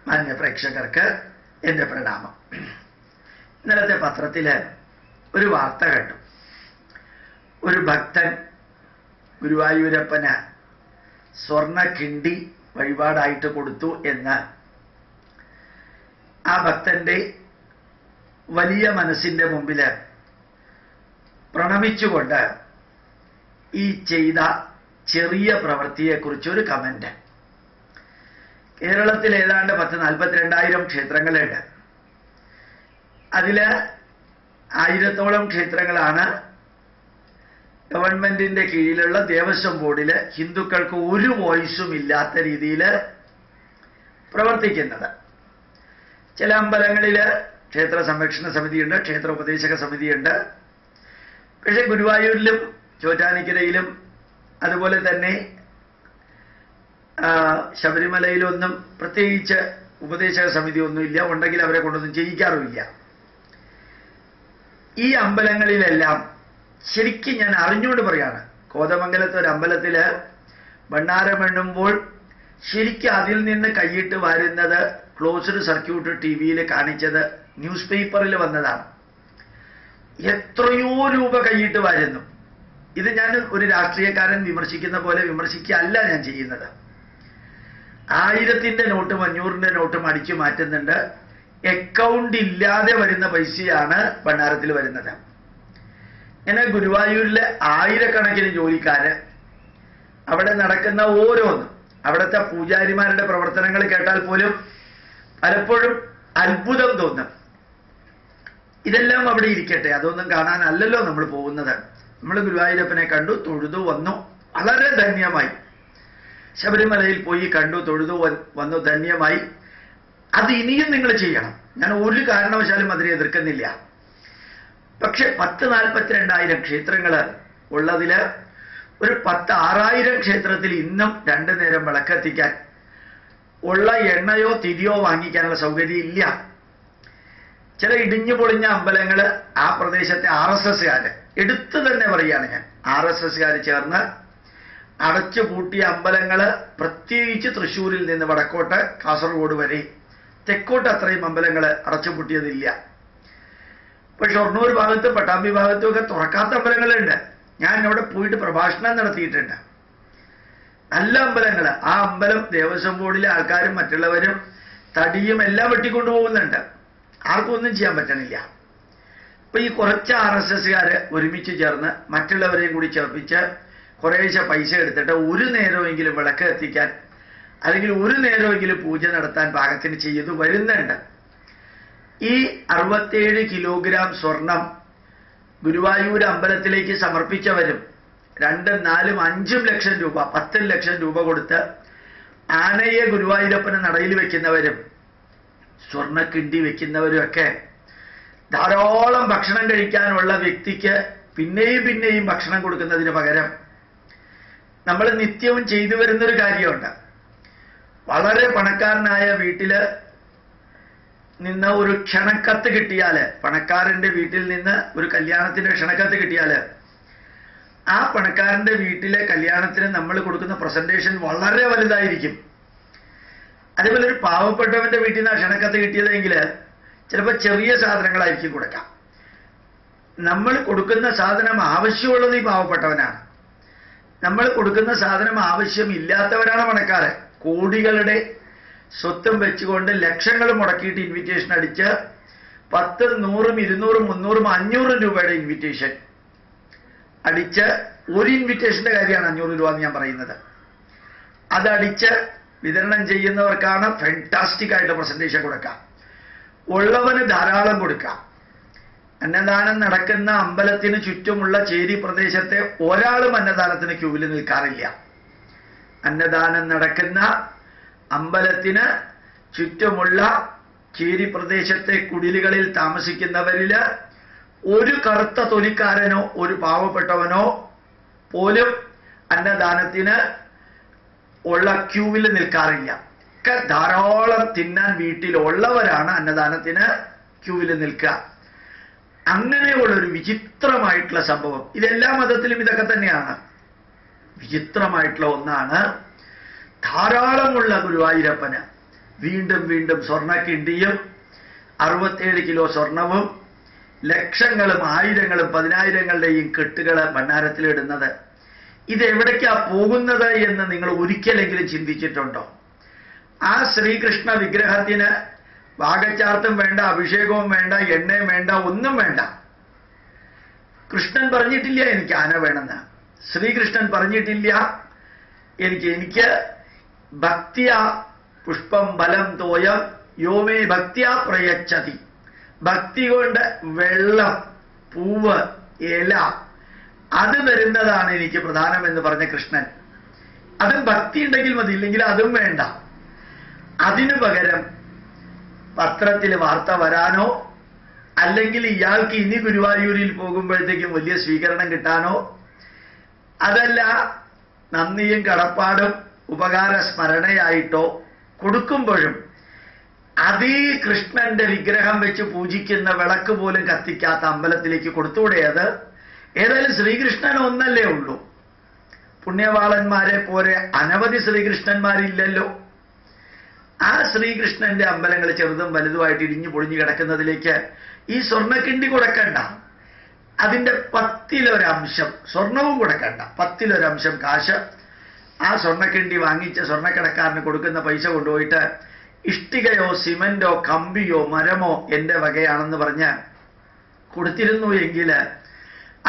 മാന്യ പ്രേക്ഷകർക്ക് എൻ്റെ പ്രണാമം. ഇന്നലത്തെ പത്രത്തിൽ ഒരു വാർത്ത കണ്ടു. ഒരു ഭക്തൻ ഗുരുവായൂരപ്പന് സ്വർണ്ണ കിണ്ടി വഴിപാടായിട്ട് കൊടുത്തു എന്ന് ആ ഭക്തന്റെ വലിയ മനസ്സിന്റെ മുമ്പിൽ പ്രണമിച്ചുകൊണ്ട് ഈ ചെയ്ത ചെറിയ പ്രവൃത്തിയെക്കുറിച്ച് ഒരു കമന്റ്. കേരളത്തിൽ ഏതാണ്ട് 42,000 ക്ഷേത്രങ്ങളുണ്ട്. അതിൽ 1000-ഓളം ക്ഷേത്രങ്ങളാണ് ഗവൺമെന്റിന്റെ കീഴിലുള്ള ദേവസ്വം ബോർഡിൽ ഹിന്ദുക്കൾക്ക് ഒരു വോയിസും ഇല്ലാത്ത രീതിയിൽ പ്രവർത്തിക്കുന്നത്. ചില അമ്പലങ്ങളിൽ ക്ഷേത്ര സംരക്ഷണ സമിതിയുണ്ട്, ക്ഷേത്ര ഉപദേശക സമിതിയുണ്ട്. പക്ഷെ ഗുരുവായൂരിലും ചോറ്റാനിക്കരയിലും അതുപോലെ തന്നെ ശബരിമലയിലൊന്നും പ്രത്യേകിച്ച് ഉപദേശക സമിതി ഒന്നുമില്ല. ഉണ്ടെങ്കിൽ അവരെ കൊണ്ടൊന്നും ചെയ്യിക്കാറുമില്ല. ഈ അമ്പലങ്ങളിലെല്ലാം ശരിക്കും ഞാൻ അറിഞ്ഞുകൊണ്ട് പറയാണ്, കോതമംഗലത്തെ ഒരു അമ്പലത്തില് ഭണ്ഡാരം എണ്ണുമ്പോൾ ശരിക്കും അതിൽ നിന്ന് കൈയിട്ട് വരുന്നത് ക്ലോസ്ഡ് സർക്യൂട്ട് ടിവിയിൽ കാണിച്ചത് ന്യൂസ് പേപ്പറിൽ വന്നതാണ്. എത്രയോ രൂപ കൈയിട്ട് വരുന്നു. ഇത് ഞാൻ ഒരു രാഷ്ട്രീയക്കാരൻ വിമർശിക്കുന്ന പോലെ വിമർശിക്കുകയല്ല ഞാൻ ചെയ്യുന്നത്. 1000-ന്റെ നോട്ടും 500-ന്റെ നോട്ടും അടിച്ചു മാറ്റുന്നുണ്ട്. അക്കൗണ്ട് ഇല്ലാതെ വരുന്ന പൈസയാണ് ഭണ്ഡാരത്തിൽ വരുന്നത്. ഇങ്ങനെ ഗുരുവായൂരിലെ ആയിരക്കണക്കിന് ജോലിക്കാര് അവിടെ നടക്കുന്ന ഓരോന്നും, അവിടുത്തെ പൂജാരിമാരുടെ പ്രവർത്തനങ്ങൾ കേട്ടാൽ പോലും പലപ്പോഴും അത്ഭുതം തോന്നും. ഇതെല്ലാം അവിടെ ഇരിക്കട്ടെ, അതൊന്നും കാണാനല്ലല്ലോ നമ്മൾ പോകുന്നത്. നമ്മൾ ഗുരുവായൂരപ്പനെ കണ്ടു, തൊഴുതു വന്നു, വളരെ ധന്യമായി. ശബരിമലയിൽ പോയി കണ്ടു, തൊഴുതു വന്നു, ധന്യമായി. അത് ഇനിയും നിങ്ങൾ ചെയ്യണം. ഞാൻ ഒരു കാരണവശാലും അതിനെ എതിർക്കുന്നില്ല. പക്ഷെ 42,000 ക്ഷേത്രങ്ങൾ ഉള്ളതില് ഒരു 6,000 ക്ഷേത്രത്തിൽ ഇന്നും 2 നേരം വിളക്കെത്തിക്കാൻ ഉള്ള എണ്ണയോ തിരിയോ വാങ്ങിക്കാനുള്ള സൗകര്യം ഇല്ല. ചില ഇടിഞ്ഞു പൊളിഞ്ഞ അമ്പലങ്ങൾ ആ പ്രദേശത്തെ RSSകാര് എടുത്തു തന്നെ പറയുകയാണ് ഞാൻ, RSSകാര് ചേർന്ന് അടച്ചു പൂട്ടിയ അമ്പലങ്ങൾ, പ്രത്യേകിച്ച് തൃശ്ശൂരിൽ നിന്ന് വടക്കോട്ട് കാസർഗോഡ് വരെ തെക്കോട്ട് അത്രയും അമ്പലങ്ങൾ അടച്ചുപൂട്ടിയതില്ല. ഇപ്പൊ ഷൊർണൂർ ഭാഗത്തും പട്ടാമ്പി ഭാഗത്തും ഒക്കെ തുറക്കാത്ത അമ്പലങ്ങളുണ്ട്. ഞാൻ അവിടെ പോയിട്ട് പ്രഭാഷണം നടത്തിയിട്ടുണ്ട്. നല്ല അമ്പലങ്ങൾ. ആ അമ്പലം ദേവസ്വം ബോർഡിലെ ആൾക്കാരും മറ്റുള്ളവരും തടിയും എല്ലാം വെട്ടിക്കൊണ്ടു പോകുന്നുണ്ട്. ആർക്കും ഒന്നും ചെയ്യാൻ പറ്റണില്ല. ഇപ്പൊ ഈ കുറച്ച് RSSകാര് ഒരുമിച്ച് ചേർന്ന് മറ്റുള്ളവരെയും കൂടി ചേർപ്പിച്ച് കുറേശ്ശെ പൈസ എടുത്തിട്ട് ഒരു നേരമെങ്കിലും വിളക്ക് എത്തിക്കാൻ അല്ലെങ്കിൽ ഒരു നേരമെങ്കിലും പൂജ നടത്താൻ പാകത്തിന് ചെയ്തു വരുന്നുണ്ട്. ഈ 67 കിലോഗ്രാം സ്വർണം ഗുരുവായൂർ അമ്പലത്തിലേക്ക് സമർപ്പിച്ചവരും 2, 4, 5 ലക്ഷം രൂപ, 10 ലക്ഷം രൂപ കൊടുത്ത് ആനയെ ഗുരുവായൂരപ്പന് നടയിൽ വെക്കുന്നവരും സ്വർണ്ണക്കിണ്ടി വെക്കുന്നവരും ഒക്കെ ധാരാളം ഭക്ഷണം കഴിക്കാനുള്ള വ്യക്തിക്ക് പിന്നെയും പിന്നെയും ഭക്ഷണം കൊടുക്കുന്നതിന് പകരം നമ്മൾ നിത്യവും ചെയ്തു വരുന്നൊരു കാര്യമുണ്ട്. വളരെ പണക്കാരനായ വീട്ടില് നിന്ന് ഒരു ക്ഷണക്കത്ത് കിട്ടിയാല്, പണക്കാരന്റെ വീട്ടിൽ നിന്ന് ഒരു കല്യാണത്തിന്റെ ക്ഷണക്കത്ത് കിട്ടിയാല്, ആ പണക്കാരന്റെ വീട്ടിലെ കല്യാണത്തിന് നമ്മൾ കൊടുക്കുന്ന പ്രസന്റേഷൻ വളരെ വലുതായിരിക്കും. അതേപോലെ ഒരു പാവപ്പെട്ടവന്റെ വീട്ടിൽ നിന്ന് ആ ക്ഷണക്കത്ത് കിട്ടിയതെങ്കിൽ ചിലപ്പോൾ ചെറിയ സാധനങ്ങളായിരിക്കും കൊടുക്കാം. നമ്മൾ കൊടുക്കുന്ന സാധനം ആവശ്യമുള്ളത് ഈ പാവപ്പെട്ടവനാണ്. നമ്മൾ കൊടുക്കുന്ന സാധനം ആവശ്യമില്ലാത്തവരാണ് പണക്കാരൻ. കോടികളുടെ സ്വത്തും വെച്ചുകൊണ്ട് ലക്ഷങ്ങൾ മുടക്കിയിട്ട് ഇൻവിറ്റേഷൻ അടിച്ച് 10, 100, 200, 300, 500 രൂപയുടെ ഇൻവിറ്റേഷൻ അടിച്ച്, ഒരു ഇൻവിറ്റേഷന്റെ കാര്യമാണ് 500 രൂപ എന്ന് ഞാൻ പറയുന്നത്. അതടിച്ച് വിതരണം ചെയ്യുന്നവർക്കാണ് ഫാന്റാസ്റ്റിക് ആയിട്ട് പ്രസന്റേഷൻ കൊടുക്കാം. ഉള്ളവന് ധാരാളം കൊടുക്കാം. അന്നദാനം നടക്കുന്ന അമ്പലത്തിന് ചുറ്റുമുള്ള ചേരി പ്രദേശത്തെ ഒരാളും അന്നദാനത്തിന് ക്യൂവിൽ നിൽക്കാറില്ല. അന്നദാനം നടക്കുന്ന അമ്പലത്തിന് ചുറ്റുമുള്ള ചേരി പ്രദേശത്തെ കുടിലുകളിൽ താമസിക്കുന്നവരില് ഒരു കറുത്ത തൊലിക്കാരനോ ഒരു പാവപ്പെട്ടവനോ പോലും അന്നദാനത്തിന് ഉള്ള ക്യൂവിൽ നിൽക്കാറില്ല. ഒക്കെ ധാരാളം തിന്നാൻ വീട്ടിലുള്ളവരാണ് അന്നദാനത്തിന് ക്യൂവിൽ നിൽക്കുക. അങ്ങനെയുള്ളൊരു വിചിത്രമായിട്ടുള്ള സംഭവം. ഇതെല്ലാ മതത്തിലും ഇതൊക്കെ തന്നെയാണ്. വിചിത്രമായിട്ടുള്ള ഒന്നാണ്. ധാരാളമുള്ള ഗുരുവായൂരപ്പന് വീണ്ടും വീണ്ടും സ്വർണ്ണക്കിണ്ടിയും 67 കിലോ സ്വർണവും ലക്ഷങ്ങളും ആയിരങ്ങളും പതിനായിരങ്ങളുടെയും കെട്ടുകൾ ഭണ്ഡാരത്തിലിടുന്നത്. ഇതെവിടേക്കാ പോകുന്നത് എന്ന് നിങ്ങൾ ഒരിക്കലെങ്കിലും ചിന്തിച്ചിട്ടുണ്ടോ? ആ ശ്രീകൃഷ്ണ വിഗ്രഹത്തിന് വാകച്ചാർത്തും വേണ്ട, അഭിഷേകവും വേണ്ട, എണ്ണയും വേണ്ട, ഒന്നും വേണ്ട. കൃഷ്ണൻ പറഞ്ഞിട്ടില്ല എനിക്ക് ആന വേണമെന്ന്. ശ്രീകൃഷ്ണൻ പറഞ്ഞിട്ടില്ല എനിക്ക് ഭക്തിയ പുഷ്പം ബലം തോയം യോമേ ഭക്തിയ പ്രയച്ഛതി. ഭക്തി കൊണ്ട് വെള്ളം, പൂവ്, ഇല അത് തരുന്നതാണ് എനിക്ക് പ്രധാനമെന്ന് പറഞ്ഞ കൃഷ്ണൻ. അതും ഭക്തി ഉണ്ടെങ്കിൽ മതി, ഇല്ലെങ്കിൽ അതും വേണ്ട. അതിനു പകരം പത്രത്തിൽ വാർത്ത വരാനോ അല്ലെങ്കിൽ ഇയാൾക്ക് ഇനി ഗുരുവായൂരിൽ പോകുമ്പോഴത്തേക്കും വലിയ സ്വീകരണം കിട്ടാനോ, അതല്ല നന്ദിയും കടപ്പാടും ഉപകാര സ്മരണയായിട്ടോ കൊടുക്കുമ്പോഴും അതേ കൃഷ്ണന്റെ വിഗ്രഹം വെച്ച് പൂജിക്കുന്ന വിളക്ക് പോലും കത്തിക്കാത്ത അമ്പലത്തിലേക്ക് കൊടുത്തുകൂടെയത്? ഏതായാലും ശ്രീകൃഷ്ണൻ ഒന്നല്ലേ ഉള്ളൂ. പുണ്യവാളന്മാരെ പോലെ അനവധി ശ്രീകൃഷ്ണന്മാരില്ലല്ലോ. ആ ശ്രീകൃഷ്ണന്റെ അമ്പലങ്ങൾ ചെറുതും വലുതുമായിട്ട് ഇടിഞ്ഞു പൊളിഞ്ഞു കിടക്കുന്നതിലേക്ക് ഈ സ്വർണ്ണക്കിണ്ടി കൊടുക്കണ്ട. അതിന്റെ 10-1 സ്വർണവും കൊടുക്കണ്ട. 10-1 കാശ് ആ സ്വർണ്ണക്കിണ്ടി വാങ്ങിച്ച് സ്വർണ്ണക്കടക്കാരന് കൊടുക്കുന്ന പൈസ കൊണ്ടുപോയിട്ട് ഇഷ്ടികയോ സിമന്റോ കമ്പിയോ മരമോ എന്റെ വകയാണെന്ന് പറഞ്ഞ് കൊടുത്തിരുന്നു എങ്കിൽ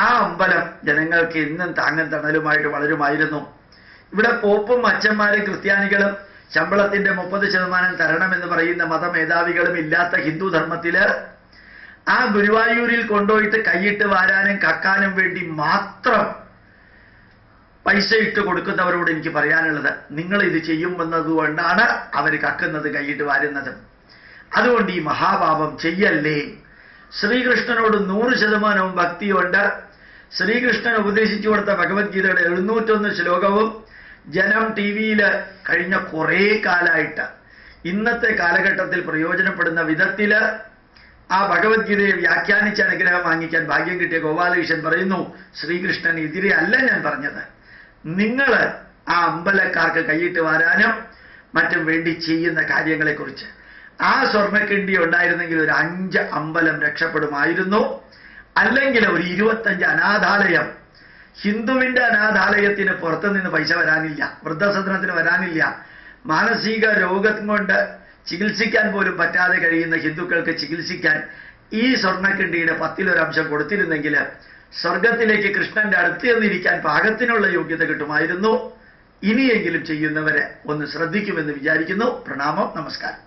ആ അമ്പലം ജനങ്ങൾക്ക് ഇന്നും താങ്ങും തണലുമായിട്ട് വളരുമായിരുന്നു. ഇവിടെ പോപ്പും അച്ഛന്മാരും ക്രിസ്ത്യാനികളും ശമ്പളത്തിന്റെ 30% തരണമെന്ന് പറയുന്ന മതമേധാവികളും ഇല്ലാത്ത ഹിന്ദു ധർമ്മത്തില് ആ ഗുരുവായൂരിൽ കൊണ്ടുപോയിട്ട് കൈയിട്ട് വാരാനും കക്കാനും വേണ്ടി മാത്രം പൈസ ഇട്ട് കൊടുക്കുന്നവരോട് എനിക്ക് പറയാനുള്ളത്, നിങ്ങൾ ഇത് ചെയ്യുമെന്നതുകൊണ്ടാണ് അവർ കക്കുന്നത്, കൈയിട്ട് വാരുന്നത്. അതുകൊണ്ട് ഈ മഹാപാപം ചെയ്യല്ലേ. ശ്രീകൃഷ്ണനോട് 100% ഭക്തിയുണ്ട്. ശ്രീകൃഷ്ണൻ ഉപദേശിച്ചു കൊടുത്ത ഭഗവത്ഗീതയുടെ 701 ശ്ലോകവും ജനം TV-യിൽ കഴിഞ്ഞ കുറേ കാലമായിട്ട് ഇന്നത്തെ കാലഘട്ടത്തിൽ പ്രയോജനപ്പെടുന്ന വിധത്തില് ആ ഭഗവത്ഗീതയെ വ്യാഖ്യാനിച്ച് അനുഗ്രഹം വാങ്ങിക്കാൻ ഭാഗ്യം കിട്ടിയ ഗോപാലകൃഷ്ണൻ പറയുന്നു, ശ്രീകൃഷ്ണൻ എതിരെ അല്ല ഞാൻ പറഞ്ഞത്, നിങ്ങൾ ആ അമ്പലക്കാർക്ക് കൈയിട്ട് വാരാനും മറ്റും വേണ്ടി ചെയ്യുന്ന കാര്യങ്ങളെക്കുറിച്ച്. ആ സ്വർണ്ണക്കിണ്ടി ഉണ്ടായിരുന്നെങ്കിൽ ഒരു 5 അമ്പലം രക്ഷപ്പെടുമായിരുന്നു. അല്ലെങ്കിൽ ഒരു 25 അനാഥാലയം. ഹിന്ദുവിന്റെ അനാഥാലയത്തിന് പുറത്തുനിന്ന് പൈസ വരാനില്ല, വൃദ്ധസദനത്തിന് വരാനില്ല. മാനസിക രോഗം കൊണ്ട് ചികിത്സിക്കാൻ പോലും പറ്റാതെ കഴിയുന്ന ഹിന്ദുക്കൾക്ക് ചികിത്സിക്കാൻ ഈ സ്വർണ്ണക്കിണ്ടിയുടെ 10-1 കൊടുത്തിരുന്നെങ്കിൽ സ്വർഗത്തിലേക്ക് കൃഷ്ണന്റെ അടുത്ത് ചെന്നിരിക്കാൻ പാകത്തിനുള്ള യോഗ്യത കിട്ടുമായിരുന്നു. ഇനിയെങ്കിലും ചെയ്യുന്നവരെ ഒന്ന് ശ്രദ്ധിക്കുമെന്ന് വിചാരിക്കുന്നു. പ്രണാമം, നമസ്കാരം.